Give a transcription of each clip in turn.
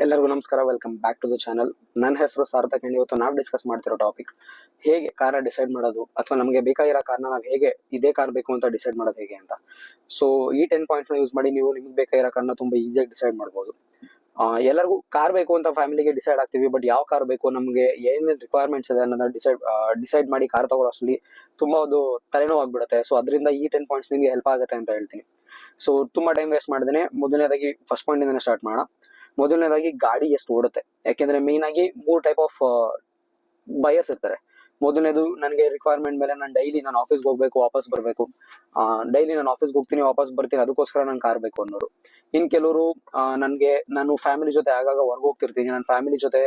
ಎಲ್ಲರಿಗೂ ನಮಸ್ಕಾರ. Welcome back to the channel. ನನ್ನ ಹೆಸರು ಸಾರ್ಥಕ್ ಅಂಡ್ ಇವತ್ತು ನಾವು ಡಿಸ್ಕಸ್ ಮಾಡ್ತಿರೋ ಟಾಪಿಕ್ ಹೇಗೆ ಕಾರ್ ಡಿಸೈಡ್ ಮಾಡೋದು ಅಥವಾ ನಮಗೆ ಬೇಕಾಗಿರೋ ಕಾರ್ನ ನಾವು ಹೇಗೆ ಇದೇ ಕಾರ್ ಬೇಕು ಅಂತ ಡಿಸೈಡ್ ಮಾಡೋದು ಹೇಗೆ ಅಂತ. ಸೊ ಈ 10 ಪಾಯಿಂಟ್ಸ್ ಯೂಸ್ ಮಾಡಿ ನೀವು ನಿಮ್ಗೆ ಬೇಕಾಗಿರೋ ಕಾರ್ನ ತುಂಬಾ ಈಸಿಯಾಗಿ ಡಿಸೈಡ್ ಮಾಡ್ಬೋದು. ಎಲ್ಲರಿಗೂ ಕಾರ್ ಬೇಕು ಅಂತ ಫ್ಯಾಮಿಲಿಗೆ ಡಿಸೈಡ್ ಆಗ್ತೀವಿ, ಬಟ್ ಯಾವ ಕಾರ್ ಬೇಕು, ನಮಗೆ ಏನೇನು ರಿಕ್ವೈರ್ಮೆಂಟ್ಸ್ ಇದೆ ಅನ್ನೋದನ್ನ ಡಿಸೈಡ್ ಮಾಡಿ ಕಾರ್ ತಗೊಳ್ಳೋ ಅಷ್ಟರಲ್ಲಿ ತುಂಬಾ ಒಂದು ತಲೆನೋವು ಆಗ್ಬಿಡುತ್ತೆ. ಸೊ ಅದರಿಂದ ಈ 10 ಪಾಯಿಂಟ್ಸ್ ನಿಮಗೆ ಹೆಲ್ಪ್ ಆಗುತ್ತೆ ಅಂತ ಹೇಳ್ತೀನಿ. ಸೊ ತುಂಬಾ ಟೈಮ್ ವೇಸ್ಟ್ ಮಾಡಿದ್ರೆ ಮೊದಲನೇದಾಗಿ ಫಸ್ಟ್ ಪಾಯಿಂಟ್ ಇಂದ ಸ್ಟಾರ್ಟ್ ಮಾಡೋಣ. ಮೊದಲನೇದಾಗಿ ಗಾಡಿ ಎಷ್ಟು ಓಡುತ್ತೆ. ಯಾಕೆಂದ್ರೆ ಮೇನ್ ಆಗಿ 3 ಟೈಪ್ ಆಫ್ ಬಯರ್ಸ್ ಇರ್ತಾರೆ. ಮೊದಲನೇದು ನನಗೆ ರಿಕ್ವೈರ್ಮೆಂಟ್ ಮೇಲೆ ನಾನು ಡೈಲಿ ನಾನು ಆಫೀಸ್ಗೆ ಹೋಗ್ಬೇಕು, ವಾಪಸ್ ಬರಬೇಕು, ಡೈಲಿ ನಾನು ಆಫೀಸ್ಗೆ ಹೋಗ್ತೀನಿ, ವಾಪಸ್ ಬರ್ತೀನಿ, ಅದಕ್ಕೋಸ್ಕರ ನಂಗೆ ಕಾರ್ ಬೇಕು ಅನ್ನೋರು. ಇನ್ ಕೆಲವರು ನಾನು ಫ್ಯಾಮಿಲಿ ಜೊತೆ ಆಗಾಗ ಹೊರಗೆ ಹೋಗ್ತಿರ್ತೀನಿ, ನನ್ನ ಫ್ಯಾಮಿಲಿ ಜೊತೆ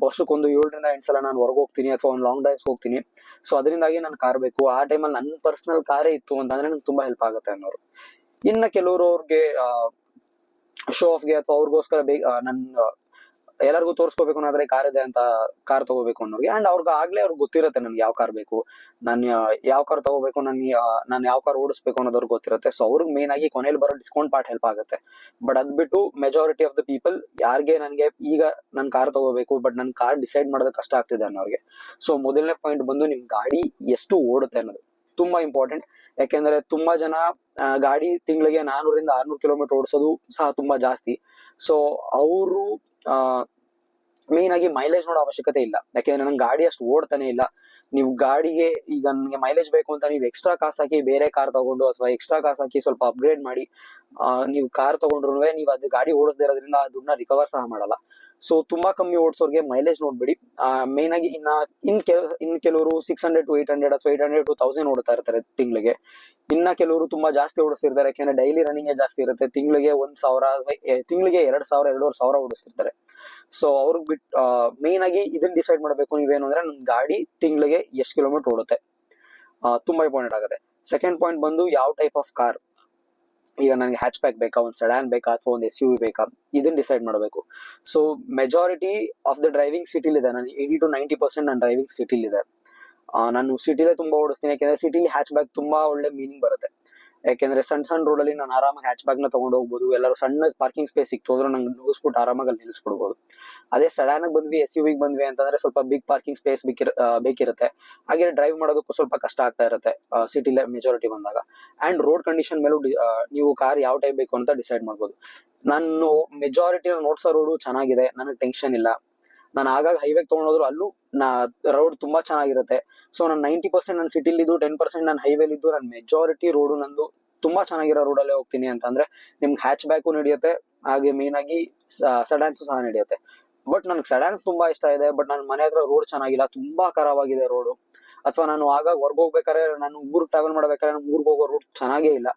ವರ್ಷಕ್ಕೊಂದು 7 ರಿಂದ 8 ಸಲ ನಾನು ಹೊರಗೆ ಹೋಗ್ತೀನಿ ಅಥವಾ ಒಂದು ಲಾಂಗ್ ಡ್ರೈವ್ಸ್ ಹೋಗ್ತೀನಿ. ಸೊ ಅದರಿಂದಾಗಿ ನನ್ ಕಾರ್ ಬೇಕು, ಆ ಟೈಮಲ್ಲಿ ನನ್ನ ಪರ್ಸನಲ್ ಕಾರೇ ಇತ್ತು ಅಂತಂದ್ರೆ ನಂಗೆ ತುಂಬಾ ಹೆಲ್ಪ್ ಆಗುತ್ತೆ ಅನ್ನೋರು. ಇನ್ನ ಕೆಲವರು ಅವ್ರಿಗೆ ಶೋ ಆಫ್ಗೆ ಅಥವಾ ಅವ್ರಿಗೋಸ್ಕರ ಎಲ್ಲರಿಗೂ ತೋರಿಸ್ಕೋಬೇಕು ಅನ್ನೋದ್ರೆ ಕಾರ್ ಇದೆ ಅಂತ ಕಾರ್ ತಗೋಬೇಕು ಅನ್ನೋರಿಗೆ. ಅಂಡ್ ಆಗ್ಲೇ ಗೊತ್ತಿರುತ್ತೆ ನನ್ಗೆ ಯಾವ ಕಾರ್ ಬೇಕು, ನಾನು ಯಾವ ಕಾರ್ ತಗೋಬೇಕು, ನಾನು ಯಾವ ಕಾರ್ ಓಡಿಸ್ಬೇಕು ಅನ್ನೋದವ್ರಿಗೆ ಗೊತ್ತಿರುತ್ತೆ. ಸೊ ಅವ್ರಿಗೆ ಮೇನ್ ಆಗಿ ಕೊನೆಯಲ್ಲಿ ಬರೋ ಡಿಸ್ಕೌಂಟ್ ಪಾರ್ಟ್ ಹೆಲ್ಪ್ ಆಗುತ್ತೆ. ಬಟ್ ಅದ್ ಬಿಟ್ಟು ಮೆಜಾರಿಟಿ ಆಫ್ ದ ಪೀಪಲ್ ಯಾರಿಗೆ ನನಗೆ ಈಗ ನನ್ ಕಾರ್ ತಗೋಬೇಕು ಬಟ್ ನನ್ ಕಾರ್ ಡಿಸೈಡ್ ಮಾಡೋದಕ್ಕೆ ಕಷ್ಟ ಆಗ್ತಿದೆ ಅನ್ನೋರಿಗೆ. ಸೊ ಮೊದಲನೇ ಪಾಯಿಂಟ್ ಬಂದು ನಿಮ್ ಗಾಡಿ ಎಷ್ಟು ಓಡುತ್ತೆ ಅನ್ನೋದು ತುಂಬಾ ಇಂಪಾರ್ಟೆಂಟ್. ಯಾಕೆಂದ್ರೆ ತುಂಬಾ ಜನ ಗಾಡಿ ತಿಂಗಳಿಗೆ 400 ರಿಂದ 600 ಕಿಲೋಮೀಟರ್ ಓಡಿಸೋದು ಸಹ ತುಂಬಾ ಜಾಸ್ತಿ. ಸೊ ಅವರು ಮೇನ್ ಆಗಿ ಮೈಲೇಜ್ ನೋಡೋ ಅವಶ್ಯಕತೆ ಇಲ್ಲ, ಯಾಕೆಂದ್ರೆ ನಂಗೆ ಗಾಡಿ ಅಷ್ಟು ಓಡ್ತಾನೆ ಇಲ್ಲ. ನೀವು ಗಾಡಿಗೆ ಈಗ ನನ್ಗೆ ಮೈಲೇಜ್ ಬೇಕು ಅಂತ ನೀವು ಎಕ್ಸ್ಟ್ರಾ ಕಾಸು ಹಾಕಿ ಬೇರೆ ಕಾರ್ ತಗೊಂಡು ಅಥವಾ ಎಕ್ಸ್ಟ್ರಾ ಕಾಸು ಹಾಕಿ ಸ್ವಲ್ಪ ಅಪ್ಗ್ರೇಡ್ ಮಾಡಿ ನೀವು ಕಾರ್ ತಗೊಂಡ್ರು ನೀವು ಅದು ಗಾಡಿ ಓಡಿಸದೇ ಇರೋದ್ರಿಂದ ದುಡ್ಡನ್ನ ರಿಕವರ್ ಸಹ ಮಾಡಲ್ಲ. ಸೊ ತುಂಬಾ ಕಮ್ಮಿ ಓಡಿಸೋರ್ಗೆ ಮೈಲೇಜ್ ನೋಡ್ಬಿಡಿ. ಮೇನ್ ಆಗಿ ಇನ್ ಕೆಲವರು 600 to 800 ಅಥವಾ 800 to 1000 ಓಡ್ತಾ ಇರ್ತಾರೆ ತಿಂಗಳಿಗೆ. ಇನ್ನ ಕೆಲವರು ತುಂಬಾ ಜಾಸ್ತಿ ಓಡಿಸ್ತಿರ್ತಾರೆ, ಯಾಕೆಂದ್ರೆ ಡೈಲಿ ರನ್ನಿಂಗ್ ಜಾಸ್ತಿ ಇರುತ್ತೆ. ತಿಂಗಳಿಗೆ 1000 ತಿಂಗಳಿಗೆ 2000 2500 ಓಡಿಸ್ತಿರ್ತಾರೆ. ಸೊ ಅವ್ರಿಗೆ ಮೇನ್ ಆಗಿ ಇದನ್ನ ಡಿಸೈಡ್ ಮಾಡ್ಬೇಕು ನೀವೇನು ಅಂದ್ರೆ ನನ್ ಗಾಡಿ ತಿಂಗಳಿಗೆ ಎಷ್ಟು ಕಿಲೋಮೀಟರ್ ಓಡುತ್ತೆ, ತುಂಬಾ ಇಂಪಾರ್ಟೆಂಟ್ ಆಗುತ್ತೆ. ಸೆಕೆಂಡ್ ಪಾಯಿಂಟ್ ಬಂದು ಯಾವ ಟೈಪ್ ಆಫ್ ಕಾರ್. ಈಗ ನನಗೆ ಹ್ಯಾಚ್ ಬ್ಯಾಕ್ ಬೇಕಾ, ಒಂದು ಸೆಡಾನ್ ಬೇಕಾ ಅಥವಾ ಒಂದು SUV ಬೇಕಾ, ಇದನ್ನ ಡಿಸೈಡ್ ಮಾಡಬೇಕು. So majority of the driving ಸಿಟಿಲಿ ಇದೆ, ನಾನು 80 to 90% ನನ್ನ ಡ್ರೈವಿಂಗ್ ಸಿಟಿಲಿ ಇದೆ. ನಾನು ಸಿಟಿಲೇ ತುಂಬಾ ಓಡಿಸ್ತೀನಿ, ಯಾಕೆಂದ್ರೆ ಸಿಟಿಲಿ ಹ್ಯಾಚ್ ಬ್ಯಾಕ್ ತುಂಬಾ ಒಳ್ಳೆ ಮೀನಿಂಗ್ ಬರುತ್ತೆ. ಯಾಕೆಂದ್ರೆ ಸಣ್ಣ ರೋಡ್ ಅಲ್ಲಿ ನಾನು ಆರಾಮಾಗಿ ಹ್ಯಾಚ್ ಬ್ಯಾಗ್ ನ ತಗೊಂಡು ಹೋಗ್ಬೋದು. ಎಲ್ಲರೂ ಸಣ್ಣ ಪಾರ್ಕಿಂಗ್ ಸ್ಪೇಸ್ ಸಿಕ್ತು ಅಂದ್ರೆ ನಂಗೆ ನುಗ್ಗಿಸ್ಬಿಟ್ಟು ಆರಾಮಾಗಿ ಅಲ್ಲಿ ನಿಲ್ಲಿಸ್ಬಿಡ್ಬೋದು. ಅದೇ ಸಡಾನ್ ಬಂದ್ವಿ, SUV ಬಂದ್ವಿ ಅಂತಂದ್ರೆ ಸ್ವಲ್ಪ ಬಿಗ್ ಪಾರ್ಕಿಂಗ್ ಸ್ಪೇಸ್ ಬೇಕಿರುತ್ತೆ. ಹಾಗೆ ಡ್ರೈವ್ ಮಾಡೋದಕ್ಕೂ ಸ್ವಲ್ಪ ಕಷ್ಟ ಆಗ್ತಾ ಇರುತ್ತೆ ಸಿಟಿಲಿ ಮೆಜಾರಿಟಿ ಬಂದಾಗ. ಅಂಡ್ ರೋಡ್ ಕಂಡೀಷನ್ ಮೇಲೂ ನೀವು ಕಾರ್ ಯಾವ ಟೈಪ್ ಬೇಕು ಅಂತ ಡಿಸೈಡ್ ಮಾಡ್ಬೋದು. ನಾನು ಮೆಜಾರಿಟಿ ನೋಡ್ಸೋ ರೋಡು ಚೆನ್ನಾಗಿದೆ, ನನಗೆ ಟೆನ್ಷನ್ ಇಲ್ಲ. ನಾನು ಆಗಾಗ ಹೈವೇಗೆ ತಗೊಂಡೋದ್ರು ಅಲ್ಲೂ ರೋಡ್ ತುಂಬಾ ಚೆನ್ನಾಗಿರುತ್ತೆ. ಸೊ ನಾನು 90% ನನ್ನ ಸಿಟಿಲಿದ್ದು 10% ನಾನು ಹೈವೇಲಿದ್ದು ನನ್ನ ಮೆಜಾರಿಟಿ ರೋಡು ನಂದು ತುಂಬಾ ಚೆನ್ನಾಗಿರೋ ರೋಡಲ್ಲೇ ಹೋಗ್ತೀನಿ ಅಂತಂದ್ರೆ ನಿಮ್ಗೆ ಹ್ಯಾಚ್ ಬ್ಯಾಕು ನಡೆಯುತ್ತೆ, ಹಾಗೆ ಮೇನ್ ಆಗಿ ಸಡಾನ್ಸ್ ಸಹ ನಡೆಯುತ್ತೆ. ಬಟ್ ನನ್ಗೆ ಸಡಾನ್ಸ್ ತುಂಬಾ ಇಷ್ಟ ಇದೆ, ಬಟ್ ನನ್ನ ಮನೆ ಹತ್ರ ರೋಡ್ ಚೆನ್ನಾಗಿಲ್ಲ, ತುಂಬಾ ಖರಾಬಾಗಿದೆ ರೋಡು. ಅಥವಾ ನಾನು ಆಗಾಗ ಹೊರ್ಗ್ ಹೋಗ್ಬೇಕಾದ್ರೆ, ನಾನು ಊರಿಗೆ ಟ್ರಾವೆಲ್ ಮಾಡ್ಬೇಕಾದ್ರೆ ನಮ್ ಊರಿಗೆ ಹೋಗೋ ರೋಡ್ ಚೆನ್ನಾಗೇ ಇಲ್ಲ.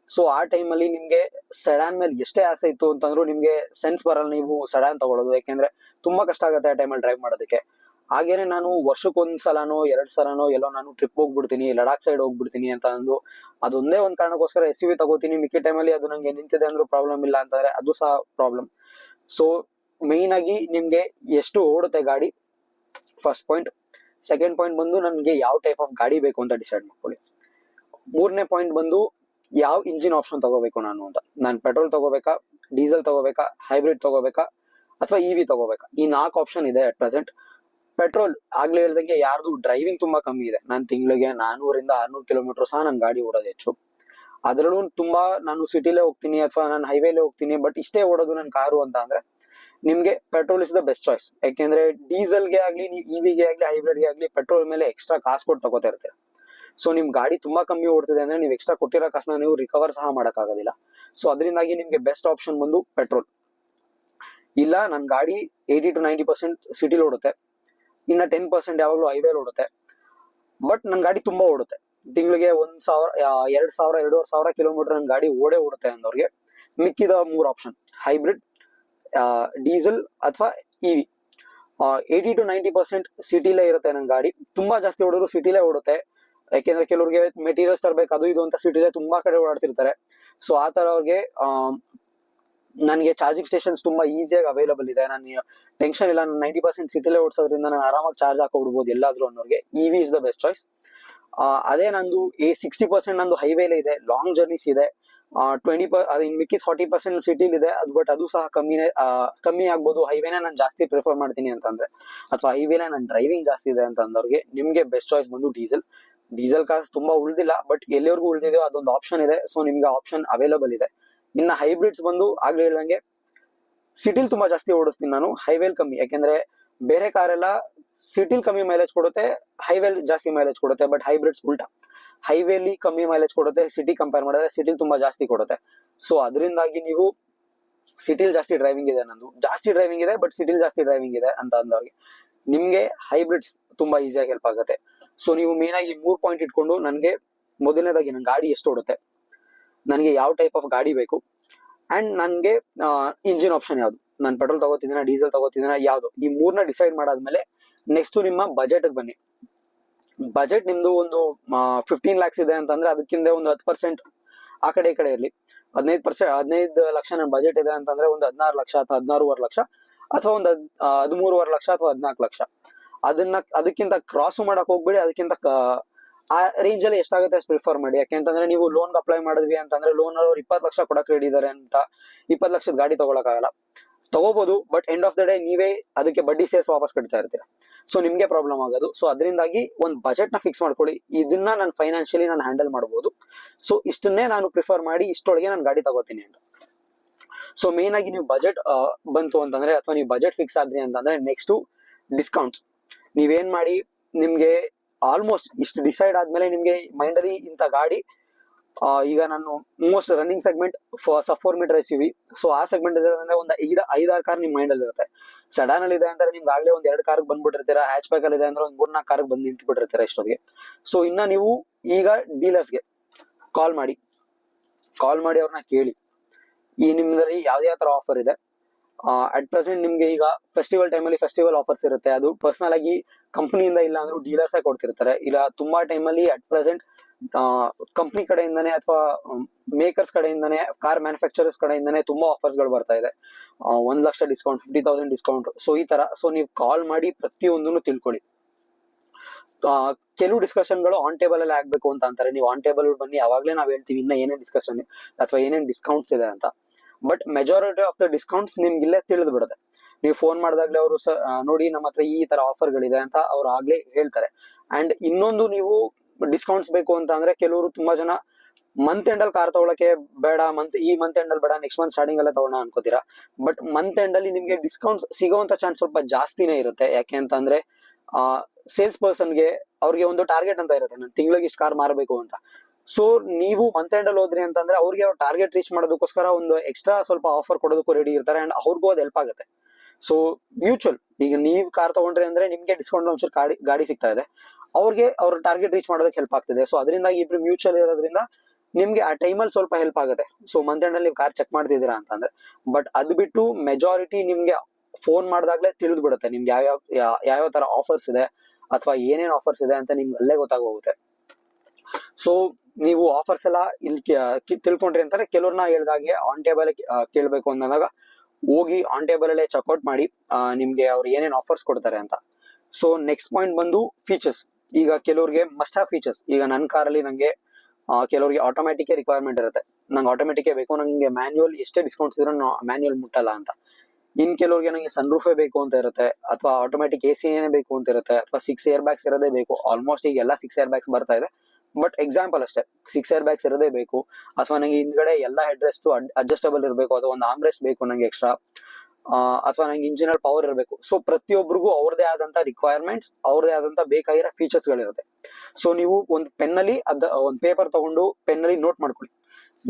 ಸೊ ಆ ಟೈಮಲ್ಲಿ ನಿಮ್ಗೆ ಸಡಾನ್ ಮೇಲೆ ಎಷ್ಟೇ ಆಸೆ ಇತ್ತು ಅಂತಂದ್ರೂ ನಿಮ್ಗೆ ಸೆನ್ಸ್ ಬರಲ್ಲ ನೀವು ಸಡಾನ್ ತಗೊಳ್ಳೋದು, ಯಾಕೆಂದ್ರೆ ತುಂಬಾ ಕಷ್ಟ ಆಗುತ್ತೆ ಆ ಟೈಮಲ್ಲಿ ಡ್ರೈವ್ ಮಾಡೋದಕ್ಕೆ. ಹಾಗೇನೆ ನಾನು ವರ್ಷಕ್ಕೊಂದ್ಸಲನೋ 2 ಸಲನೋ ಎಲ್ಲೋ ನಾನು ಟ್ರಿಪ್ ಹೋಗ್ಬಿಡ್ತೀನಿ, ಲಡಾಖ್ ಸೈಡ್ ಹೋಗ್ಬಿಡ್ತೀನಿ ಅಂತ ಅಂದು ಅದೊಂದೇ ಒಂದ್ ಕಾರಣಕ್ಕೋಸ್ಕರ SUV ತಗೋತೀನಿ. ಮಿಕ್ಕಿ ಟೈಮಲ್ಲಿ ಅದು ನಂಗೆ ನಿಂತಿದೆ ಅಂದ್ರೂ ಪ್ರಾಬ್ಲಮ್ ಇಲ್ಲ ಅಂತಂದ್ರೆ ಅದು ಸಹ ಪ್ರಾಬ್ಲಮ್. ಸೊ ಮೇನ್ ಆಗಿ ನಿಮ್ಗೆ ಎಷ್ಟು ಓಡುತ್ತೆ ಗಾಡಿ, ಫಸ್ಟ್ ಪಾಯಿಂಟ್. ಸೆಕೆಂಡ್ ಪಾಯಿಂಟ್ ಬಂದು ನನ್ಗೆ ಯಾವ ಟೈಪ್ ಆಫ್ ಗಾಡಿ ಬೇಕು ಅಂತ ಡಿಸೈಡ್ ಮಾಡ್ಕೊಳ್ಳಿ. ಮೂರನೇ ಪಾಯಿಂಟ್ ಬಂದು ಯಾವ ಇಂಜಿನ್ ಆಪ್ಷನ್ ತಗೋಬೇಕು ನಾನು ಅಂತ. ನಾನು ಪೆಟ್ರೋಲ್ ತಗೋಬೇಕಾ, ಡೀಸೆಲ್ ತಗೋಬೇಕಾ, ಹೈಬ್ರಿಡ್ ತಗೋಬೇಕಾ ಅಥವಾ EV ತಗೋಬೇಕಾ, ಈ 4 ಆಪ್ಷನ್ ಇದೆ ಅಟ್ ಪ್ರೆಸೆಂಟ್. ಪೆಟ್ರೋಲ್ ಆಗ್ಲೇ ಹೇಳ್ದಂಗೆ ಯಾರ್ದು ಡ್ರೈವಿಂಗ್ ತುಂಬಾ ಕಮ್ಮಿ ಇದೆ. ನಾನು ತಿಂಗಳಿಗೆ 400 ರಿಂದ 600 ಕಿಲೋಮೀಟರ್ ಸಹ ನನ್ ಗಾಡಿ ಓಡೋದು ಹೆಚ್ಚು. ಅದ್ರಲ್ಲೂ ತುಂಬಾ ನಾನು ಸಿಟಿಲೇ ಹೋಗ್ತೀನಿ ಅಥವಾ ನಾನು ಹೈವೇಲೇ ಹೋಗ್ತೀನಿ, ಬಟ್ ಇಷ್ಟೇ ಓಡೋದು ನನ್ ಕಾರು ಅಂತ ಅಂದ್ರೆ ನಿಮ್ಗೆ petrol is the best choice. ಯಾಕೆಂದ್ರೆ ಡೀಸೆಲ್ಗೆ ಆಗ್ಲಿ, ನೀವು EVಗೆ ಆಗ್ಲಿ, ಹೈಬ್ರಿಡ್ಗೆ ಆಗ್ಲಿ ಪೆಟ್ರೋಲ್ ಮೇಲೆ ಎಕ್ಸ್ಟ್ರಾ ಕಾಸು ಕೊಟ್ಟು ತಗೋತಾ ಇರ್ತೀರ. ಸೊ ನಿಮ್ ಗಾಡಿ ತುಂಬಾ ಕಮ್ಮಿ ಓಡ್ತಿದೆ ಅಂದ್ರೆ ನೀವು ಎಕ್ಸ್ಟ್ರಾ ಕೊಟ್ಟಿರೋ ಕಾಸನ್ನ ನೀವು ರಿಕವರ್ ಸಹ ಮಾಡಕ್ ಆಗೋದಿಲ್ಲ. ಸೊ ಅದರಿಂದಾಗಿ ನಿಮ್ಗೆ ಬೆಸ್ಟ್ ಆಪ್ಷನ್ ಬಂದು ಪೆಟ್ರೋಲ್. ಇಲ್ಲ ನನ್ ಗಾಡಿ 80 to 90% ಸಿಟಿಲಿ ಓಡುತ್ತೆ, ಇನ್ನ 10% ಯಾವಾಗ್ಲೂ ಹೈವೇಲಿ ಓಡುತ್ತೆ, ಬಟ್ ನನ್ ಗಾಡಿ ತುಂಬಾ ಓಡುತ್ತೆ, ತಿಂಗಳಿಗೆ 1000 2000 2500 ಕಿಲೋಮೀಟರ್ ನನ್ ಗಾಡಿ ಓಡುತ್ತೆ ಅಂದವ್ರಿಗೆ ಮಿಕ್ಕಿದ 3 ಆಪ್ಷನ್ ಹೈಬ್ರಿಡ್, ಡೀಸೆಲ್ ಅಥವಾ EV. 80 to 90% ಸಿಟಿಲೇ ಇರುತ್ತೆ ನನ್ ಗಾಡಿ. ತುಂಬಾ ಜಾಸ್ತಿ ಓಡಿದ್ರು ಸಿಟಿಲೇ ಓಡುತ್ತೆ, ಯಾಕೆಂದ್ರೆ ಕೆಲವ್ರಿಗೆ ಮೆಟೀರಿಯಲ್ಸ್ ತರಬೇಕು ಅದು ಇದು ಅಂತ ಸಿಟಿಲೇ ತುಂಬಾ ಕಡೆ ಓಡಾಡ್ತಿರ್ತಾರೆ. ಸೊ ಆ ತರ ಅವ್ರಿಗೆ ನನಗೆ ಚಾರ್ಜಿಂಗ್ ಸ್ಟೇಷನ್ಸ್ ತುಂಬಾ ಈಸಿಯಾಗಿ ಅವೈಲಬಲ್ ಇದೆ, ನಾನು ಟೆನ್ಷನ್ ಇಲ್ಲ. ನಾನು 90% ಸಿಟಿಲೇ ಓಡಿಸೋದ್ರಿಂದ ನಾನು ಆರಾಮಾಗಿ ಚಾರ್ಜ್ ಹಾಕೊಬಿಡ್ಬೋದು ಎಲ್ಲಾದ್ರೂ ಅನ್ನೋರಿಗೆ EV is the best choice. ಅದೇ ನಂದು 60% ನಂದು ಹೈವೇಲೇ ಇದೆ, ಲಾಂಗ್ ಜರ್ನೀಸ್ ಇದೆ, ಅದು ಇನ್ ಮಿಕ್ಕಿದ 40% ಸಿಟಿಲಿ ಇದೆ. ಬಟ್ ಅದು ಸಹ ಕಮ್ಮಿ ಆಗ್ಬೋದು. ಹೈವೇನ ನಾನು ಜಾಸ್ತಿ ಪ್ರಿಫರ್ ಮಾಡ್ತೀನಿ ಅಂತಂದ್ರೆ, ಅಥವಾ ಹೈವೇನ ನನ್ನ ಡ್ರೈವಿಂಗ್ ಜಾಸ್ತಿ ಇದೆ ಅಂತ ಅಂದವ್ರಿಗೆ ನಿಮ್ಗೆ ಬೆಸ್ಟ್ ಚಾಯ್ಸ್ ಬಂದು ಡೀಸೆಲ್ ಕಾರ್ಸ್ ತುಂಬಾ ಉಳಿದಿಲ್ಲ, ಬಟ್ ಎಲ್ಲಿವರೆಗೂ ಉಳಿದಿದೆಯೋ ಅದೊಂದು ಆಪ್ಷನ್ ಇದೆ. ಸೊ ನಿಮ್ಗೆ ಆಪ್ಷನ್ ಅವೈಲಬಲ್ ಇದೆ. ಇನ್ನ ಹೈಬ್ರಿಡ್ಸ್ ಬಂದು ಆಗ್ಲೇ ಹೇಳ್ದಂಗೆ ಸಿಟಿಲ್ ತುಂಬಾ ಜಾಸ್ತಿ ಓಡಿಸ್ತೀನಿ ನಾನು, ಹೈವೇಲ್ ಕಮ್ಮಿ. ಯಾಕೆಂದ್ರೆ ಬೇರೆ ಕಾರೆಲ್ಲ ಸಿಟಿಲ್ ಕಮ್ಮಿ ಮೈಲೇಜ್ ಕೊಡುತ್ತೆ, ಹೈವೇಲ್ ಜಾಸ್ತಿ ಮೈಲೇಜ್ ಕೊಡುತ್ತೆ. ಬಟ್ ಹೈಬ್ರಿಡ್ಸ್ ಉಲ್ಟಾ, ಹೈವೇಲಿ ಕಮ್ಮಿ ಮೈಲೇಜ್ ಕೊಡುತ್ತೆ, ಸಿಟಿ ಕಂಪೇರ್ ಮಾಡಿದ್ರೆ ಸಿಟಿಲ್ ತುಂಬಾ ಜಾಸ್ತಿ ಕೊಡುತ್ತೆ. ಸೊ ಅದರಿಂದಾಗಿ ನೀವು ಸಿಟಿಲ್ ಜಾಸ್ತಿ ಡ್ರೈವಿಂಗ್ ಇದೆ, ನಂದು ಜಾಸ್ತಿ ಡ್ರೈವಿಂಗ್ ಇದೆ ಬಟ್ ಸಿಟಿಲ್ ಜಾಸ್ತಿ ಡ್ರೈವಿಂಗ್ ಇದೆ ಅಂತ ಅಂದವ್ರಿಗೆ ನಿಮ್ಗೆ ಹೈಬ್ರಿಡ್ಸ್ ತುಂಬಾ ಈಸಿಯಾಗಿ ಹೆಲ್ಪ್ ಆಗುತ್ತೆ. ಸೊ ನೀವು ಮೇನ್ ಆಗಿ 3 ಪಾಯಿಂಟ್ ಇಟ್ಕೊಂಡು, ನನಗೆ ಮೊದಲನೇದಾಗಿ ನನ್ನ ಗಾಡಿ ಎಷ್ಟು ಓಡುತ್ತೆ, ನನಗೆ ಯಾವ ಟೈಪ್ ಆಫ್ ಗಾಡಿ ಬೇಕು, ಅಂಡ್ ನನಗೆ ಇಂಜಿನ್ ಆಪ್ಷನ್ ಯಾವ್ದು, ನಾನು ಪೆಟ್ರೋಲ್ ತಗೋತಿದ್ದೀನ ಡೀಸೆಲ್ ತಗೋತಿದ್ದೀನ ಯಾವ್ದು, ಈ 3ನ ಡಿಸೈಡ್ ಮಾಡಾದ್ಮೇಲೆ ನೆಕ್ಸ್ಟ್ ನಿಮ್ಮ ಬಜೆಟ್ ಬನ್ನಿ. ಬಜೆಟ್ ನಿಮ್ದು ಒಂದು 15 lakhs ಇದೆ ಅಂತಂದ್ರೆ ಅದಕ್ಕಿಂತ ಒಂದು 10% ಆ ಕಡೆ ಈ ಕಡೆ ಇರಲಿ. 15 ಲಕ್ಷ ನನ್ನ ಬಜೆಟ್ ಇದೆ ಅಂತಂದ್ರೆ ಒಂದು 16 ಲಕ್ಷ ಅಥವಾ 16.5 ಲಕ್ಷ ಅಥವಾ ಒಂದು 13.5 ಲಕ್ಷ ಅಥವಾ 14 ಲಕ್ಷ. ಅದಕ್ಕಿಂತ ಕ್ರಾಸ್ ಮಾಡಕ್ ಹೋಗ್ಬೇಡಿ. ಅದಕ್ಕಿಂತ ಆ ರೇಂಜ್ ಅಲ್ಲಿ ಎಷ್ಟಾಗುತ್ತೆ ಅಷ್ಟು ಪ್ರಿಫರ್ ಮಾಡಿ. ಯಾಕೆಂತಂದ್ರೆ ನೀವು ಲೋನ್ ಅಪ್ಲೈ ಮಾಡಿದ್ವಿ ಅಂತಂದ್ರೆ ಲೋನ್ ಅವ್ರು 20 ಲಕ್ಷ ಕೊಡಕ್ ರೆಡಿ ಇದಾರೆ ಅಂತ 20 ಲಕ್ಷದ ಗಾಡಿ ತಗೊಳಕ್ಕಾಗಲ್ಲ. ತಗೋಬಹುದು, but end of the day ನೀವೇ ಅದಕ್ಕೆ ಬಡ್ಡಿ ಸೇರ್ಸ್ ವಾಪಸ್ ಕಟ್ತಾ ಇರ್ತೀರಾ. ಸೊ ನಿಮ್ಗೆ ಪ್ರಾಬ್ಲಮ್ ಆಗೋದು. ಸೊ ಅದರಿಂದಾಗಿ ಒಂದು ಬಜೆಟ್ ನ ಫಿಕ್ಸ್ ಮಾಡ್ಕೊಳ್ಳಿ, ಇದನ್ನ ನಾನು ಫೈನಾನ್ಷಿಯಲಿ ನಾನು ಹ್ಯಾಂಡಲ್ ಮಾಡಬಹುದು. ಸೊ ಇಷ್ಟನ್ನೇ ನಾನು ಪ್ರಿಫರ್ ಮಾಡಿ ಇಷ್ಟೊಳಗೆ ನಾನು ಗಾಡಿ ತಗೋತೀನಿ ಅಂತ. ಸೊ ಮೇನ್ ಆಗಿ ನೀವು ಬಜೆಟ್ ಬಂತು ಅಂತಂದ್ರೆ, ಅಥವಾ ನೀವು ಬಜೆಟ್ ಫಿಕ್ಸ್ ಆದ್ರಿ ಅಂತಂದ್ರೆ ನೆಕ್ಸ್ಟ್ ಡಿಸ್ಕೌಂಟ್ಸ್ ನೀವೇನ್ ಮಾಡಿ, ನಿಮ್ಗೆ ಆಲ್ಮೋಸ್ಟ್ ಇಷ್ಟು ಡಿಸೈಡ್ ಆದ್ಮೇಲೆ ನಿಮ್ಗೆ ಮೈಂಡ್ ಅಲ್ಲಿ ಇಂಥ ಗಾಡಿ, ಈಗ ನಾನು ಮೋಸ್ಟ್ ರನ್ನಿಂಗ್ ಸೆಗ್ಮೆಂಟ್ ಸಬ್ 4 ಮೀಟರ್ SUV. ಸೊ ಆ ಸೆಗ್ಮೆಂಟ್ ಇದೆ ಅಂದ್ರೆ ಒಂದು 5-6 ಕಾರ್ ನಿಮ್ ಮೈಂಡ್ ಅಲ್ಲಿ ಇರುತ್ತೆ. ಸಡನ್ ಅಲ್ಲಿ ಇದೆ ಅಂದ್ರೆ ನಿಮ್ಗೆ ಆಗ್ಲೇ ಒಂದ್ 2 ಕಾರ್ ಬಂದ್ಬಿಟ್ಟಿರ್ತೀರಾ. ಹ್ಯಾಚ್ ಬ್ಯಾಕ್ ಅಲ್ಲಿ ಇದೆ ಅಂದ್ರೆ ಒಂದ್ 3-4 ಕಾರ್ ಬಂದು ನಿಂತು ಬಿಟ್ಟಿರ್ತೀರಾ ಇಷ್ಟೊತ್ತಿಗೆ. ಸೊ ಇನ್ನ ನೀವು ಈಗ ಡೀಲರ್ಸ್ಗೆ ಕಾಲ್ ಮಾಡಿ ಅವ್ರನ್ನ ಕೇಳಿ, ಈ ನಿಮ್ದಲ್ಲಿ ಯಾವ್ದೇ ತರ ಆಫರ್ ಇದೆ. ಅಟ್ ಪ್ರೆಸೆಂಟ್ ನಿಮ್ಗೆ ಈಗ ಫೆಸ್ಟಿವಲ್ ಟೈಮಲ್ಲಿ ಫೆಸ್ಟಿವಲ್ ಆಫರ್ಸ್ ಇರುತ್ತೆ. ಅದು ಪರ್ಸನಲ್ ಆಗಿ ಕಂಪನಿಯಿಂದ ಇಲ್ಲ ಅಂದ್ರೂ ಡೀಲರ್ಸ್ ಕೊಡ್ತಿರ್ತಾರೆ. ಇಲ್ಲ ತುಂಬಾ ಟೈಮಲ್ಲಿ ಅಟ್ ಪ್ರೆಸೆಂಟ್ ಕಂಪ್ನಿ ಕಡೆಯಿಂದಾನೆ ಅಥವಾ ಮೇಕರ್ಸ್ ಕಡೆಯಿಂದಾನೆ, ಕಾರ್ ಮ್ಯಾನುಫ್ಯಾಕ್ಚರರ್ಸ್ ಕಡೆಯಿಂದಾನೆ ತುಂಬಾ ಆಫರ್ಸ್ ಗಳು ಬರ್ತಾ ಇದೆ. 1 ಲಕ್ಷ ಡಿಸ್ಕೌಂಟ್, 50,000 ಡಿಸ್ಕೌಂಟ್. ಸೊ ಈ ತರ. ಸೊ ನೀವು ಕಾಲ್ ಮಾಡಿ ಪ್ರತಿಯೊಂದನ್ನು ತಿಳ್ಕೊಳ್ಳಿ. ಕೆಲವು ಡಿಸ್ಕಷನ್ಗಳು ಆನ್ ಟೇಬಲ್ ಅಲ್ಲಿ ಆಗ್ಬೇಕು ಅಂತ ಅಂತಾರೆ. ನೀವು ಆನ್ ಟೇಬಲ್ ಬನ್ನಿ, ಅವಾಗ್ಲೇ ನಾವ್ ಹೇಳ್ತೀವಿ ಇನ್ನ ಏನೇನ್ ಡಿಸ್ಕಷನ್ ಅಥವಾ ಏನೇನ್ ಡಿಸ್ಕೌಂಟ್ಸ್ ಇದೆ ಅಂತ. But majority of the discounts ನಿಮ್ಗೆ ಇಲ್ಲೇ ತಿಳಿದು ಬಿಡುತ್ತೆ. ನೀವು ಫೋನ್ ಮಾಡಿದಾಗ್ಲೇ ಅವರು ನೋಡಿ ನಮ್ಮ ಹತ್ರ ಈ ತರ ಆಫರ್ ಗಳಿದೆ ಅಂತ ಅವ್ರು ಆಗ್ಲೇ ಹೇಳ್ತಾರೆ. ಅಂಡ್ ಇನ್ನೊಂದು, ನೀವು ಡಿಸ್ಕೌಂಟ್ಸ್ ಬೇಕು ಅಂತ ಅಂದ್ರೆ ಕೆಲವರು ತುಂಬಾ ಜನ ಮಂತ್ ಎಂಡ್ ಅಲ್ಲಿ ಕಾರ್ ತಗೊಳಕ್ಕೆ ಬೇಡ, ಈ ಮಂತ್ ಎಂಡ್ ಅಲ್ಲಿ ಬೇಡ, ನೆಕ್ಸ್ಟ್ ಮಂತ್ ಸ್ಟಾರ್ಟಿಂಗ್ ಅಲ್ಲೇ ತಗೋಣ ಅನ್ಕೋತೀರಾ. ಬಟ್ ಮಂತ್ ಎಂಡ್ ಅಲ್ಲಿ ನಿಮ್ಗೆ ಡಿಸ್ಕೌಂಟ್ಸ್ ಸಿಗೋವಂತ ಚಾನ್ಸ್ ಸ್ವಲ್ಪ ಜಾಸ್ತಿನೇ ಇರುತ್ತೆ. ಯಾಕೆ ಅಂತಂದ್ರೆ ಸೇಲ್ಸ್ ಪರ್ಸನ್ಗೆ ಅವ್ರಿಗೆ ಒಂದು ಟಾರ್ಗೆಟ್ ಅಂತ ಇರುತ್ತೆ, ನಾನು ತಿಂಗಳಿಗೆ ಇಷ್ಟು ಕಾರ್ ಮಾರಬೇಕು ಅಂತ. ಸೊ ನೀವು ಮಂತ್ ಎಂಡ್ ಅಲ್ಲಿ ಹೋದ್ರಿ ಅಂತಂದ್ರೆ ಅವ್ರಿಗೆ ಅವ್ರ ಟಾರ್ಗೆಟ್ ರೀಚ್ ಮಾಡೋದಕ್ಕೋಸ್ಕರ ಒಂದು ಎಕ್ಸ್ಟ್ರಾ ಸ್ವಲ್ಪ ಆಫರ್ ಕೊಡೋದಕ್ಕೂ ರೆಡಿ ಇರ್ತಾರೆ. ಅಂಡ್ ಅವ್ರಿಗೂ ಅದು ಹೆಲ್ಪ್ ಆಗುತ್ತೆ. ಸೊ ಮ್ಯೂಚುವಲ್, ಈಗ ನೀವ್ ಕಾರ್ ತಗೊಂಡ್ರಿ ಅಂದ್ರೆ ನಿಮ್ಗೆ ಡಿಸ್ಕೌಂಟ್ ಒಂಚೂರು ಗಾಡಿ ಸಿಗ್ತಾ ಇದೆ, ಅವ್ರಿಗೆ ಅವ್ರ ಟಾರ್ಗೆಟ್ ರೀಚ್ ಮಾಡೋದಕ್ಕೆ ಹೆಲ್ಪ್ ಆಗ್ತಿದೆ. ಸೊ ಅದರಿಂದಾಗಿ ಇಬ್ರು ಮ್ಯೂಚುವಲ್ ಇರೋದ್ರಿಂದ ನಿಮ್ಗೆ ಆ ಟೈಮಲ್ಲಿ ಸ್ವಲ್ಪ ಹೆಲ್ಪ್ ಆಗುತ್ತೆ. ಸೊ ಮಂತ್ ಎಂಡ್ ಅಲ್ಲಿ ನೀವು ಕಾರ್ ಚೆಕ್ ಮಾಡ್ತಿದ್ದೀರಾ ಅಂತಂದ್ರೆ. ಬಟ್ ಅದು ಬಿಟ್ಟು ಮೆಜಾರಿಟಿ ನಿಮ್ಗೆ ಫೋನ್ ಮಾಡಿದಾಗ್ಲೇ ತಿಳಿದು ಬಿಡುತ್ತೆ ನಿಮ್ಗೆ ಯಾವ್ಯಾವ ತರ ಆಫರ್ಸ್ ಇದೆ ಅಥವಾ ಏನೇನ್ ಆಫರ್ಸ್ ಇದೆ ಅಂತ ನಿಮ್ಗೆ ಅಲ್ಲೇ ಗೊತ್ತಾಗೋಗುತ್ತೆ. ಸೊ ನೀವು ಆಫರ್ಸ್ ಎಲ್ಲ ಇಲ್ಲಿ ತಿಳ್ಕೊಂಡ್ರಿ ಅಂತಾರೆ. ಕೆಲವ್ರನ್ನ ಹೇಳ್ದಾಗೆ ಆನ್ ಟೇಬಲ್ ಕೇಳ್ಬೇಕು ಅಂದಾಗ ಹೋಗಿ ಆನ್ ಟೇಬಲ್ ಅಲ್ಲೇ ಚೆಕ್ಔಟ್ ಮಾಡಿ ನಿಮ್ಗೆ ಅವ್ರು ಏನೇನ್ ಆಫರ್ಸ್ ಕೊಡ್ತಾರೆ ಅಂತ. ಸೊ ನೆಕ್ಸ್ಟ್ ಪಾಯಿಂಟ್ ಬಂದು ಫೀಚರ್ಸ್. ಈಗ ಕೆಲವ್ರಿಗೆ ಮಸ್ಟ್ ಹ್ಯಾವ್ ಫೀಚರ್ಸ್. ಈಗ ನನ್ನ ಕಾರಲ್ಲಿ ನಂಗೆ ಕೆಲವರಿಗೆ ಆಟೋಮ್ಯಾಟಿಕ್ ರಿಕ್ವೈರ್ಮೆಂಟ್ ಇರುತ್ತೆ, ನಂಗೆ ಆಟೋಮೆಟಿಕ್ ಬೇಕು, ನಂಗೆ ಮ್ಯಾನ್ಯುವಲ್ ಎಷ್ಟೇ ಡಿಸ್ಕೌಂಟ್ಸ್ ಇದ್ರೂ ಮ್ಯಾನ್ಯುವಲ್ ಮುಟ್ಟಲ್ಲ ಅಂತ. ಇನ್ ಕೆಲವ್ರಿಗೆ ನಂಗೆ ಸನ್ ರೂಫೇ ಬೇಕು ಅಂತ ಇರುತ್ತೆ, ಅಥವಾ ಆಟೋಮ್ಯಾಟಿಕ್ AC ಬೇಕು ಅಂತ ಇರುತ್ತೆ, ಅಥವಾ 6 ಏರ್ ಬ್ಯಾಗ್ಸ್ ಇರೋದೇ ಬೇಕು. ಆಲ್ಮೋಸ್ಟ್ ಈಗ ಎಲ್ಲ 6 ಏರ್ ಬ್ಯಾಗ್ಸ್ ಬರ್ತಾ ಇದೆ, ಬಟ್ ಎಕ್ಸಾಂಪಲ್ ಅಷ್ಟೇ. 6 ಏರ್ ಬ್ಯಾಗ್ಸ್ ಇರೋದೇ ಬೇಕು, ಅಥವಾ ನಂಗೆ ಹಿಂದ್ಗಡೆ ಎಲ್ಲ ಹೆಡ್ ರೆಸ್ಟ್ ಅಡ್ಜಸ್ಟಬಲ್ ಇರಬೇಕು, ಅಥವಾ ಒಂದು ಆರ್ಮ್ ರೆಸ್ಟ್ ಬೇಕು ನಂಗೆ ಎಕ್ಸ್ಟ್ರಾ, ಅಥವಾ ನಂಗೆ ಇಂಜಿನಲ್ ಪವರ್ ಇರಬೇಕು. ಸೊ ಪ್ರತಿಯೊಬ್ಬರಿಗೂ ಅವ್ರದೇ ಆದಂತ ರಿಕ್ವೈರ್ಮೆಂಟ್ಸ್, ಅವ್ರದೇ ಆದಂತ ಬೇಕಾಗಿರೋ ಫೀಚರ್ಸ್ ಗಳಿರುತ್ತೆ. ಸೊ ನೀವು ಒಂದು ಪೆನ್ನಲ್ಲಿ ಒಂದು ಪೇಪರ್ ತಗೊಂಡು ಪೆನ್ನಲ್ಲಿ ನೋಟ್ ಮಾಡ್ಕೊಳ್ಳಿ,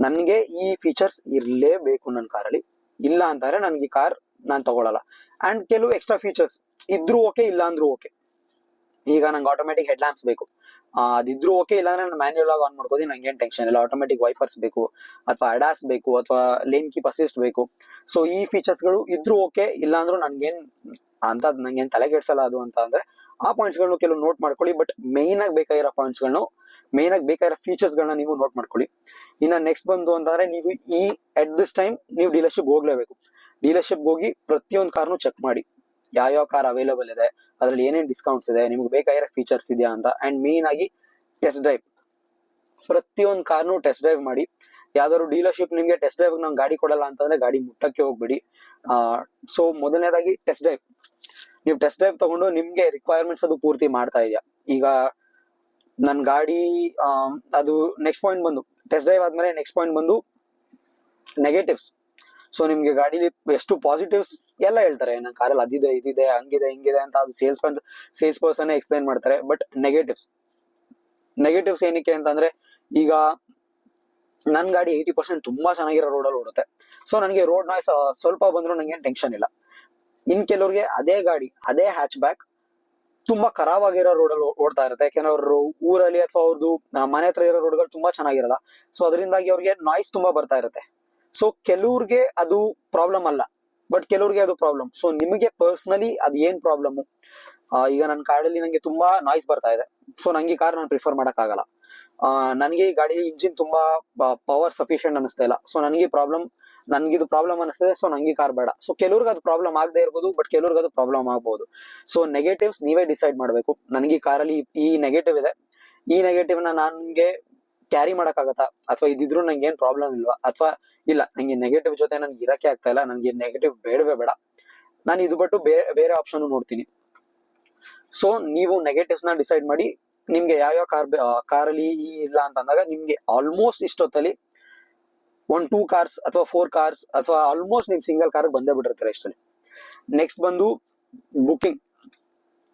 ನನ್ಗೆ ಈ ಫೀಚರ್ಸ್ ಇರ್ಲೇಬೇಕು ನನ್ನ ಕಾರಲ್ಲಿ, ಇಲ್ಲ ಅಂತಂದ್ರೆ ನನ್ಗೆ ಈ ಕಾರ್ ನಾನ್ ತಗೊಳಲ್ಲ. ಅಂಡ್ ಕೆಲವು ಎಕ್ಸ್ಟ್ರಾ ಫೀಚರ್ಸ್ ಇದ್ರೂ ಓಕೆ, ಇಲ್ಲ ಅಂದ್ರೂ ಓಕೆ. ಈಗ ನಂಗೆ ಆಟೋಮೆಟಿಕ್ ಹೆಡ್ ಲ್ಯಾಂಪ್ಸ್ ಬೇಕು, ಅದಿದ್ರು ಓಕೆ, ಇಲ್ಲಾಂದ್ರೆ ನಾನು ಮ್ಯಾನ್ಯುಯಲ್ ಆಗಿ ಆನ್ ಮಾಡ್ಕೋದಿ, ನಂಗೆ ಏನ್ ಟೆನ್ಷನ್ ಇಲ್ಲ. ಆಟೋಮೆಟಿಕ್ ವೈಪರ್ಸ್ ಬೇಕು, ಅಥವಾ ಅಡಾಸ್ ಬೇಕು, ಅಥವಾ ಲೇನ್ ಕೀಪ್ ಅಸಿಸ್ಟ್ ಬೇಕು. ಸೊ ಈ ಫೀಚರ್ಸ್ ಗಳು ಇದ್ರು ಓಕೆ, ಇಲ್ಲ ಅಂದ್ರೂ ನನ್ಗೇನ್ ಅಂತ ನಂಗೇನ್ ತಲೆ ಕೆಡ್ಸಲ್ಲ ಅದು ಅಂತ ಅಂದ್ರೆ ಆ ಪಾಯಿಂಟ್ಸ್ ಗಳನ್ನು ಕೆಲವು ನೋಟ್ ಮಾಡ್ಕೊಳ್ಳಿ. ಬಟ್ ಮೇನ್ ಆಗಿ ಬೇಕಾಗಿರೋ ಪಾಯಿಂಟ್ಸ್ ಗಳನ್ನು, ಮೇನ್ ಆಗಿ ಬೇಕಾಗಿರೋ ಫೀಚರ್ಸ್ ಗಳನ್ನ ನೀವು ನೋಟ್ ಮಾಡ್ಕೊಳ್ಳಿ. ಇನ್ನ ನೆಕ್ಸ್ಟ್ ಬಂದು ಅಂತಂದ್ರೆ ನೀವು ಎಟ್ ದಿಸ್ ಟೈಮ್ ನೀವು ಡೀಲರ್ಶಿಪ್ ಹೋಗ್ಲೇಬೇಕು. ಡೀಲರ್ಶಿಪ್ ಹೋಗಿ ಪ್ರತಿಯೊಂದು ಕಾರ್ನು ಚೆಕ್ ಮಾಡಿ, ಯಾವ ಕಾರ್ ಅವೈಲೇಬಲ್ ಇದೆ, ಅದ್ರಲ್ಲಿ ಏನೇನ್ ಡಿಸ್ಕೌಂಟ್ಸ್ ಇದೆ, ನಿಮ್ಗೆ ಬೇಕಾಗಿರೋ ಫೀಚರ್ಸ್ ಇದೆಯಾ ಅಂತ. ಅಂಡ್ ಮೇನ್ ಆಗಿ ಟೆಸ್ಟ್ ಡ್ರೈವ್, ಪ್ರತಿಯೊಂದು ಕಾರ್ನು ಟೆಸ್ಟ್ ಡ್ರೈವ್ ಮಾಡಿ. ಯಾವ್ದಾದ್ರು ಡೀಲರ್ಶಿಪ್ ನಿಮ್ಗೆ ಟೆಸ್ಟ್ ಡ್ರೈವ್ ನಂಗೆ ಗಾಡಿ ಕೊಡಲ್ಲ ಅಂತಂದ್ರೆ ಗಾಡಿ ಮುಟ್ಟಕ್ಕೆ ಹೋಗ್ಬೇಡಿ. ಸೊ ಮೊದಲನೇದಾಗಿ ಟೆಸ್ಟ್ ಡ್ರೈವ್, ನೀವು ಟೆಸ್ಟ್ ಡ್ರೈವ್ ತಗೊಂಡು ನಿಮ್ಗೆ ರಿಕ್ವೈರ್ಮೆಂಟ್ಸ್ ಅದು ಪೂರ್ತಿ ಮಾಡ್ತಾ ಇದೆಯಾ. ಈಗ ನನ್ ಗಾಡಿ ಅದು ನೆಕ್ಸ್ಟ್ ಪಾಯಿಂಟ್ ಬಂದು ಟೆಸ್ಟ್ ಡ್ರೈವ್ ಆದ್ಮೇಲೆ ನೆಕ್ಸ್ಟ್ ಪಾಯಿಂಟ್ ಬಂದು ನೆಗೆಟಿವ್ಸ್. ಸೊ ನಿಮ್ಗೆ ಗಾಡಿಲಿ ಎಷ್ಟು ಪಾಸಿಟಿವ್ಸ್ ಎಲ್ಲ ಹೇಳ್ತಾರೆ, ನನ್ನ ಕಾರಲ್ಲಿ ಅದಿದೆ ಇದಿದೆ ಹಂಗಿದೆ ಹಿಂಗಿದೆ ಅಂತ, ಅದು ಸೇಲ್ಸ್ ಪರ್ಸನ್ ಎಕ್ಸ್ಪ್ಲೈನ್ ಮಾಡ್ತಾರೆ. ಬಟ್ ನೆಗೆಟಿವ್ಸ್ ಏನಕ್ಕೆ ಅಂತಂದ್ರೆ, ಈಗ ನನ್ ಗಾಡಿ 80% ತುಂಬಾ ಚೆನ್ನಾಗಿರೋ ರೋಡಲ್ಲಿ ಓಡುತ್ತೆ. ಸೊ ನನಗೆ ರೋಡ್ ನಾಯ್ಸ್ ಸ್ವಲ್ಪ ಬಂದ್ರು ನಂಗೆ ಟೆನ್ಷನ್ ಇಲ್ಲ. ಇನ್ ಕೆಲವ್ರಿಗೆ ಅದೇ ಗಾಡಿ ಅದೇ ಹ್ಯಾಚ್ ಬ್ಯಾಕ್ ತುಂಬಾ ಖರಾಬ್ ಆಗಿರೋ ರೋಡಲ್ಲಿ ಓಡ್ತಾ ಇರುತ್ತೆ, ಯಾಕೆಂದ್ರೆ ಅವ್ರು ಊರಲ್ಲಿ ಅಥವಾ ಅವ್ರದ್ದು ಮನೆ ಹತ್ರ ಇರೋ ರೋಡ್ಗಳು ತುಂಬಾ ಚೆನ್ನಾಗಿರಲ್ಲ. ಸೊ ಅದರಿಂದಾಗಿ ಅವ್ರಿಗೆ ನಾಯ್ಸ್ ತುಂಬಾ ಬರ್ತಾ ಇರುತ್ತೆ. ಸೊ ಕೆಲವ್ರಿಗೆ ಅದು ಪ್ರಾಬ್ಲಮ್ ಅಲ್ಲ, ಬಟ್ ಕೆಲವ್ರಿಗೆ ಅದು ಪ್ರಾಬ್ಲಮ್. ಸೊ ನಿಮಗೆ ಪರ್ಸನಲಿ ಅದ್ ಏನ್ ಪ್ರಾಬ್ಲಮ್? ಈಗ ನನ್ನ ಕಾರಲ್ಲಿ ನಂಗೆ ತುಂಬಾ ನಾಯ್ಸ್ ಬರ್ತಾ ಇದೆ, ಸೊ ನಂಗೆ ಕಾರ್ ನಾನು ಪ್ರಿಫರ್ ಮಾಡಕ್ ಆಗಲ್ಲ. ನನಗೆ ಈ ಗಾಡಿ ಇಂಜಿನ್ ತುಂಬಾ ಪವರ್ ಸಫಿಶಿಯಂಟ್ ಅನಿಸ್ತಾ ಇಲ್ಲ. ಸೊ ನನ್ಗಿದು ಪ್ರಾಬ್ಲಮ್ ಅನಿಸ್ತದೆ. ಸೊ ನಂಗೆ ಕಾರ್ ಬೇಡ. ಸೊ ಕೆಲವ್ರಿಗೆ ಅದು ಪ್ರಾಬ್ಲಮ್ ಆಗದೆ ಇರ್ಬೋದು, ಬಟ್ ಕೆಲವ್ರಿಗೆ ಅದು ಪ್ರಾಬ್ಲಮ್ ಆಗ್ಬಹುದು. ಸೊ ನೆಗೆಟಿವ್ಸ್ ನೀವೇ ಡಿಸೈಡ್ ಮಾಡ್ಬೇಕು. ನನಗೆ ಈ ಕಾರಲ್ಲಿ ಈ ನೆಗೆಟಿವ್ ಇದೆ, ಈ ನೆಗೆಟಿವ್ ನನ್ಗೆ ಕ್ಯಾರಿ ಮಾಡಕ್ ಆಗತ್ತಾ, ಅಥವಾ ಇದಿದ್ರು ನಂಗೆ ಏನ್ ಪ್ರಾಬ್ಲಮ್ ಇಲ್ವಾ, ಅಥವಾ ಇಲ್ಲ ನಂಗೆ ನೆಗೆಟಿವ್ ಜೊತೆ ನನ್ಗೆ ಇರಕ್ಕೆ ಆಗ್ತಾ ಇಲ್ಲ, ನನ್ಗೆ ನೆಗೆಟಿವ್ ಬೇಡವೇ ಬೇಡ, ನಾನು ಇದು ಬಿಟ್ಟು ಬೇರೆ ಆಪ್ಷನ್ ನೋಡ್ತೀನಿ. ಸೊ ನೀವು ನೆಗೆಟಿವ್ಸ್ ನ ಡಿಸೈಡ್ ಮಾಡಿ. ನಿಮ್ಗೆ ಯಾವ್ಯಾವ ಕಾರಲ್ಲಿ ಇಲ್ಲ ಅಂತ ಅಂದಾಗ ನಿಮ್ಗೆ ಆಲ್ಮೋಸ್ಟ್ ಇಷ್ಟೊತ್ತಲ್ಲಿ 2 ಕಾರ್ಸ್ ಅಥವಾ 4 ಕಾರ್ಸ್ ಅಥವಾ ಆಲ್ಮೋಸ್ಟ್ ನಿಮ್ ಸಿಂಗಲ್ ಕಾರ್ ಬಂದೇ ಬಿಟ್ಟಿರ್ತಾರೆ ಇಷ್ಟಲ್ಲಿ. ನೆಕ್ಸ್ಟ್ ಬಂದು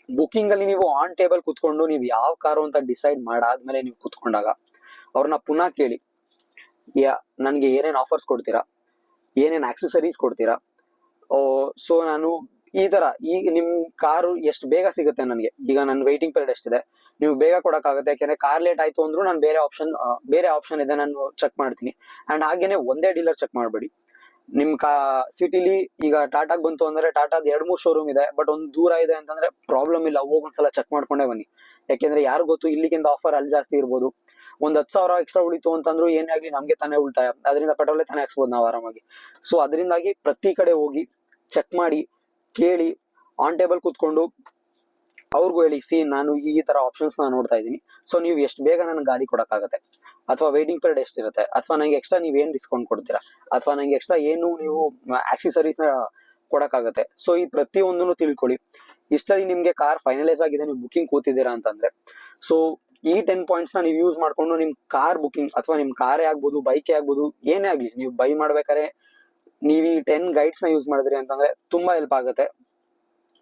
ಬುಕಿಂಗ್ ಅಲ್ಲಿ ನೀವು ಆನ್ ಟೇಬಲ್ ಕುತ್ಕೊಂಡು ನೀವು ಯಾವ ಕಾರು ಅಂತ ಡಿಸೈಡ್ ಮಾಡಾದ್ಮೇಲೆ ನೀವು ಕುತ್ಕೊಂಡಾಗ ಅವ್ರನ್ನ ಪುನಃ ಕೇಳಿ, ನನ್ಗೆ ಏನೇನ್ ಆಫರ್ಸ್ ಕೊಡ್ತೀರಾ, ಏನೇನ್ ಆಕ್ಸೆಸರೀಸ್ ಕೊಡ್ತೀರಾ. ಸೊ ನಾನು ಈ ತರ ಈಗ ನಿಮ್ ಕಾರು ಎಷ್ಟು ಬೇಗ ಸಿಗುತ್ತೆ ನನಗೆ, ಈಗ ನನ್ನ ವೇಟಿಂಗ್ ಪೀರಿಯಡ್ ಎಷ್ಟಿದೆ, ನೀವು ಬೇಗ ಕೊಡಕ್ಕಾಗುತ್ತೆ. ಯಾಕೆಂದ್ರೆ ಕಾರ್ ಲೇಟ್ ಆಯ್ತು ಅಂದ್ರೂ ನಾನು ಬೇರೆ ಆಪ್ಷನ್ ಇದೆ, ನಾನು ಚೆಕ್ ಮಾಡ್ತೀನಿ. ಅಂಡ್ ಹಾಗೇನೆ ಒಂದೇ ಡೀಲರ್ ಚೆಕ್ ಮಾಡ್ಬೇಡಿ. ನಿಮ್ ಸಿಟಿಲಿ ಈಗ ಟಾಟಾಗ್ ಬಂತು ಅಂದ್ರೆ ಟಾಟಾದ್ 2-3 ಶೋರೂಮ್ ಇದೆ, ಬಟ್ ಒಂದ್ ದೂರ ಇದೆ ಅಂತಂದ್ರೆ ಪ್ರಾಬ್ಲಮ್ ಇಲ್ಲ, ಹೋಗೊಂದ್ಸಲ ಚೆಕ್ ಮಾಡ್ಕೊಂಡೇ ಬನ್ನಿ. ಯಾಕೆಂದ್ರೆ ಯಾರು ಗೊತ್ತು, ಇಲ್ಲಿಗಿಂತ ಆಫರ್ ಅಲ್ಲಿ ಜಾಸ್ತಿ ಇರ್ಬೋದು. 10,000 ಎಕ್ಸ್ಟ್ರಾ ಉಳಿತು ಅಂತಂದ್ರು ಏನೇ ಆಗ್ಲಿ ನಮ್ಗೆ ತಾನೇ ಉಳಿತಾಯ, ಅದರಿಂದ ಪೆಟ್ರೋಲೇ ತಾನೇ ಹಾಕ್ಸ್ಬೋದು ನಾವು ಆರಾಮಾಗಿ. ಸೊ ಅದರಿಂದಾಗಿ ಪ್ರತಿ ಕಡೆ ಹೋಗಿ ಚೆಕ್ ಮಾಡಿ, ಕೇಳಿ, ಆನ್ ಟೇಬಲ್ ಕೂತ್ಕೊಂಡು ಅವ್ರಿಗೂ ಹೇಳಿ, ನಾನು ಈ ತರ ಆಪ್ಷನ್ಸ್ ನಾನು ನೋಡ್ತಾ ಇದ್ದೀನಿ. ಸೊ ನೀವು ಎಷ್ಟು ಬೇಗ ನನ್ಗೆ ಗಾಡಿ ಕೊಡಕ್ಕಾಗತ್ತೆ, ಅಥವಾ ವೇಟಿಂಗ್ ಪೀರಿಯಡ್ ಎಷ್ಟಿರುತ್ತೆ, ಅಥವಾ ನಂಗೆ ಎಕ್ಸ್ಟ್ರಾ ನೀವ್ ಏನ್ ಡಿಸ್ಕೌಂಟ್ ಕೊಡ್ತೀರಾ, ಅಥವಾ ನಂಗೆ ಎಕ್ಸ್ಟ್ರಾ ಏನು ನೀವು ಆಕ್ಸೆಸರೀಸ್ ನ ಕೊಡಕ್ಕಾಗತ್ತೆ. ಸೊ ಈ ಪ್ರತಿಯೊಂದನ್ನು ತಿಳ್ಕೊಳ್ಳಿ. ಇಷ್ಟಲ್ಲಿ ನಿಮ್ಗೆ ಕಾರ್ ಫೈನಲೈಸ್ ಆಗಿದೆ, ನೀವು ಬುಕಿಂಗ್ ಕೂತಿದ್ದೀರಾ ಅಂತಂದ್ರೆ, ಸೊ ಈ 10 ಪಾಯಿಂಟ್ಸ್ ನ ನೀವು ಯೂಸ್ ಮಾಡ್ಕೊಂಡು ನಿಮ್ ಕಾರ್ ಬುಕಿಂಗ್, ಅಥವಾ ನಿಮ್ ಕಾರೇ ಆಗ್ಬೋದು ಬೈಕೇ ಆಗ್ಬೋದು ಏನೇ ಆಗ್ಲಿ, ನೀವು ಬೈ ಮಾಡ್ಬೇಕಾದ್ರೆ ನೀವು ಈ 10 ಗೈಡ್ಸ್ ನ ಯೂಸ್ ಮಾಡಿದ್ರಿ ಅಂತಂದ್ರೆ ತುಂಬಾ ಹೆಲ್ಪ್ ಆಗುತ್ತೆ.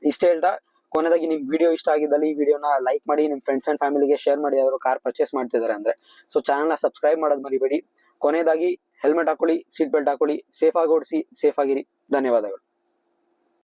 ಇಷ್ಟ ಹೇಳ್ತಾ ಕೊನೆದಾಗಿ ನಿಮ್ ವಿಡಿಯೋ ಇಷ್ಟ ಆಗಿದ್ದಲ್ಲಿ ಈ ವಿಡಿಯೋನ ಲೈಕ್ ಮಾಡಿ, ನಿಮ್ ಫ್ರೆಂಡ್ಸ್ ಅಂಡ್ ಫ್ಯಾಮಿಲಿಗೆ ಶೇರ್ ಮಾಡಿ, ಯಾರು ಕಾರ್ ಪರ್ಚೇಸ್ ಮಾಡ್ತಿದ್ದಾರೆ ಅಂದ್ರೆ. ಸೊ ಚಾನಲ್ ನ ಸಬ್ಸ್ಕ್ರೈಬ್ ಮಾಡೋದ್ ಮರಿಬೇಡಿ. ಕೊನೆಯದಾಗಿ ಹೆಲ್ಮೆಟ್ ಹಾಕೊಳ್ಳಿ, ಸೀಟ್ ಬೆಲ್ಟ್ ಹಾಕೊಳ್ಳಿ, ಸೇಫ್ ಆಗಿ ಓಡಿಸಿ, ಸೇಫ್ ಆಗಿರಿ. ಧನ್ಯವಾದಗಳು.